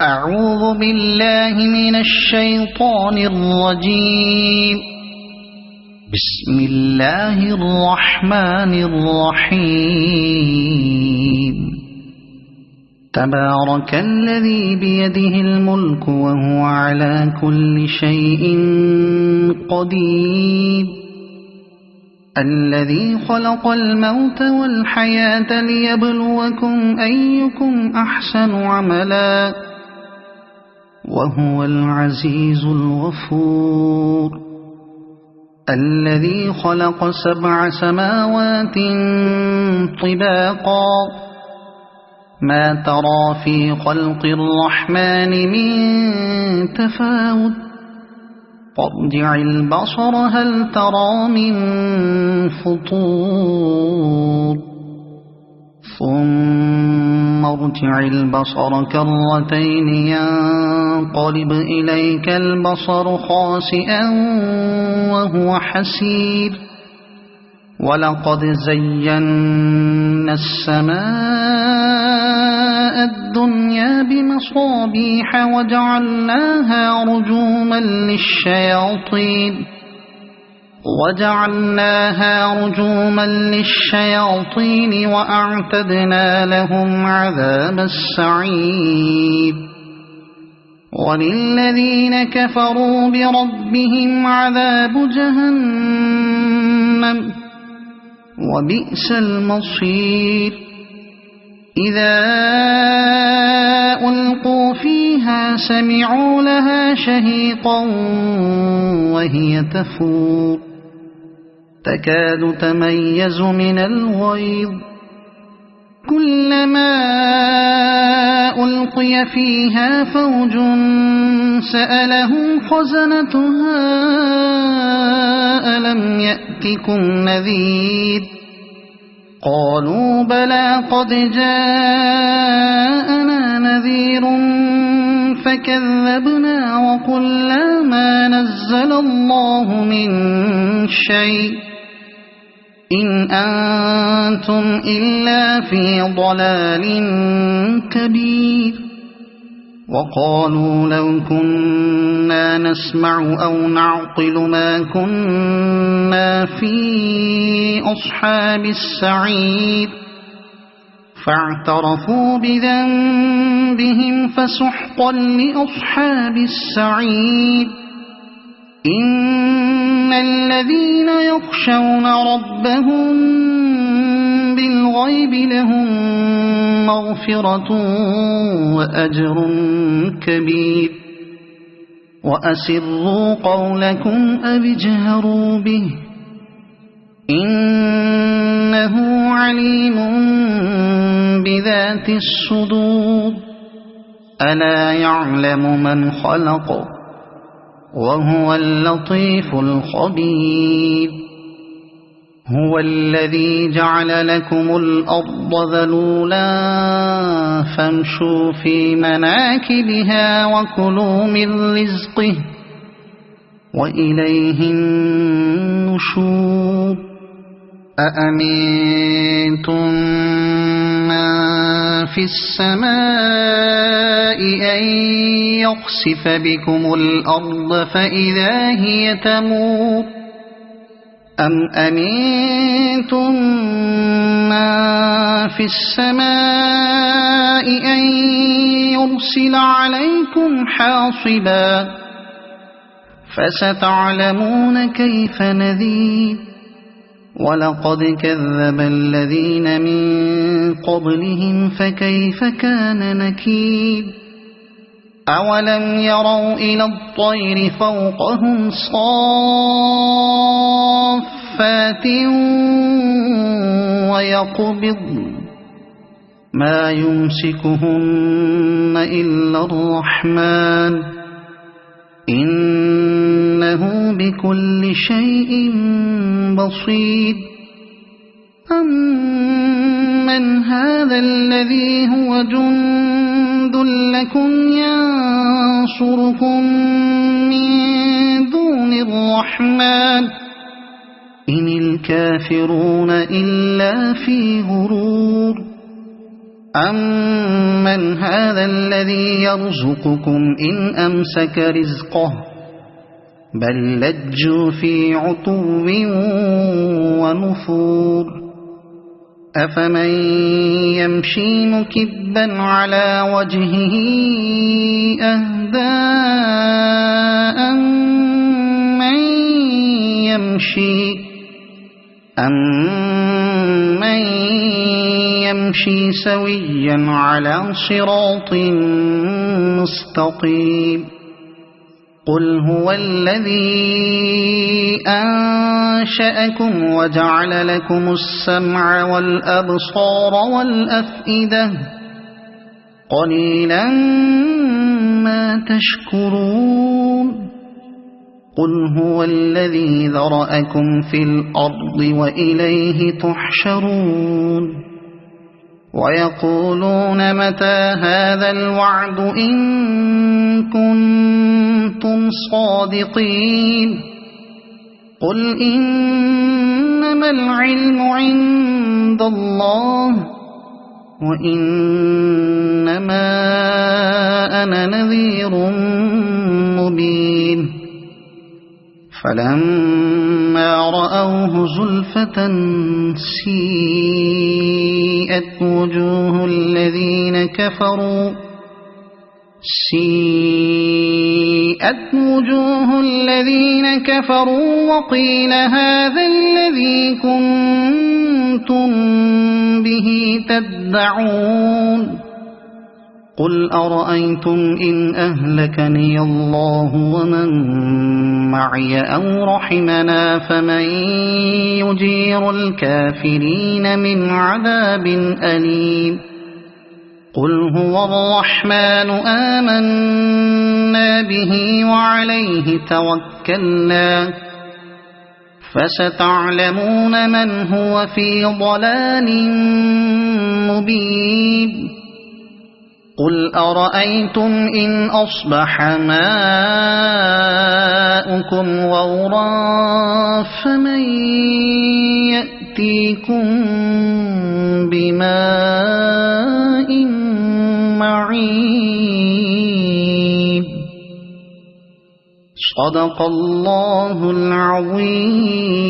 أعوذ بالله من الشيطان الرجيم. بسم الله الرحمن الرحيم. تبارك الذي بيده الملك وهو على كل شيء قدير. الذي خلق الموت والحياة ليبلوكم أيكم أحسن عملا وهو العزيز الغفور. الذي خلق 7 سماوات طباقا ما ترى في خلق الرحمن من تفاوت فارجع البصر هل ترى من فطور ثم ارجع البصر كرتين ينقلب إليك البصر خاسئا وهو حسير. ولقد زينا السماء الدنيا بمصابيح وجعلناها رجوما للشياطين وأعتدنا لهم عذاب السعير. وللذين كفروا بربهم عذاب جهنم وبئس المصير. إذا ألقوا فيها سمعوا لها شهيقا وهي تفور تكاد تميز من الغيظ. كلما ألقي فيها فوج سألهم خزنتها ألم يأتكم نذير قالوا بلى قد جاءنا نذير فكذبنا وقلنا ما نزل الله من شيء إن أنتم إلا في ضلال كبير. وقالوا لو كنا نسمع أو نعقل ما كنا في أصحاب السعير فاعترفوا بذنبهم فسحقا لأصحاب السعير. إن الذين يخشون ربهم بالغيب لهم مغفرة وأجر كبير. وأسروا قولكم أو اجهروا به إنه عليم بذات الصدور. ألا يعلم من خلق وهو اللطيف الخبير. هو الذي جعل لكم الأرض ذلولا فامشوا في مناكبها وكلوا من رزقه وإليه النشور. أأمنتم من في السماء أن يخسف بكم الأرض فإذا هي تمور أم أمنتم من في السماء أن يرسل عليكم حاصبا فستعلمون كيف نذير. ولقد كذب الذين من قبلهم فكيف كان نكير. أولم يروا إلى الطير فوقهم صافات ويقبضن ما يمسكهن إلا الرحمن إنه بكل شيء بصير. أمن هذا الذي هو جند لكم ينصركم من دون الرحمن إن الكافرون إلا في غرور. أَمَّنْ هَذَا الَّذِي يَرْزُقُكُمْ إِنْ أَمْسَكَ رِزْقَهُ بَل لَّجُّوا فِي عُتُوٍّ وَنُفُورٍ أَفَمَن يَمْشِي مُكِبًّا عَلَى وَجْهِهِ أَهْدَىٰ أَمَّن يَمْشِي سَوِيًّا عَلَى صِرَاطٍ مُّسْتَقِيمٍ قُلْ هُوَ الَّذِي أَنشَأَكُمْ وَجَعَلَ لَكُمُ السَّمْعَ وَالْأَبْصَارَ وَالْأَفْئِدَةَ قَلِيلًا مَّا تَشْكُرُونَ قُلْ هُوَ الَّذِي ذَرَأَكُمْ فِي الْأَرْضِ وَإِلَيْهِ تُحْشَرُونَ وَيَقُولُونَ مَتَىٰ هَٰذَا الْوَعْدُ إِن كُنتُمْ صَادِقِينَ قُلْ إِنَّمَا الْعِلْمُ عِندَ اللَّهِ وَإِنَّمَا أَنَا نَذِيرٌ مُّبِينٌ فَلَمَّا رَأَوْهُ زُلْفَةً سِيئَتْ وُجُوهُ الَّذِينَ كَفَرُوا وَقِيلَ هَٰذَا الَّذِي كُنتُم بِهِ تَدَّعُونَ قُلْ أَرَأَيْتُمْ إِنْ أَهْلَكَنِيَ اللَّهُ وَمَن مَّعِيَ أَوْ رَحِمَنَا فَمَن يُجِيرُ الْكَافِرِينَ مِنْ عَذَابٍ أَلِيمٍ قُلْ هُوَ الرَّحْمَٰنُ آمَنَّا بِهِ وَعَلَيْهِ تَوَكَّلْنَا فَسَتَعْلَمُونَ مَنْ هُوَ فِي ضَلَالٍ مُّبِينٍ قُلْ أَرَأَيْتُمْ إِنْ أَصْبَحَ مَاؤُكُمْ غَوْرًا فَمَن يَأْتِيكُم بِمَاءٍ مَّعِينٍ صَدَقَ اللَّهُ الْعَظِيمُ.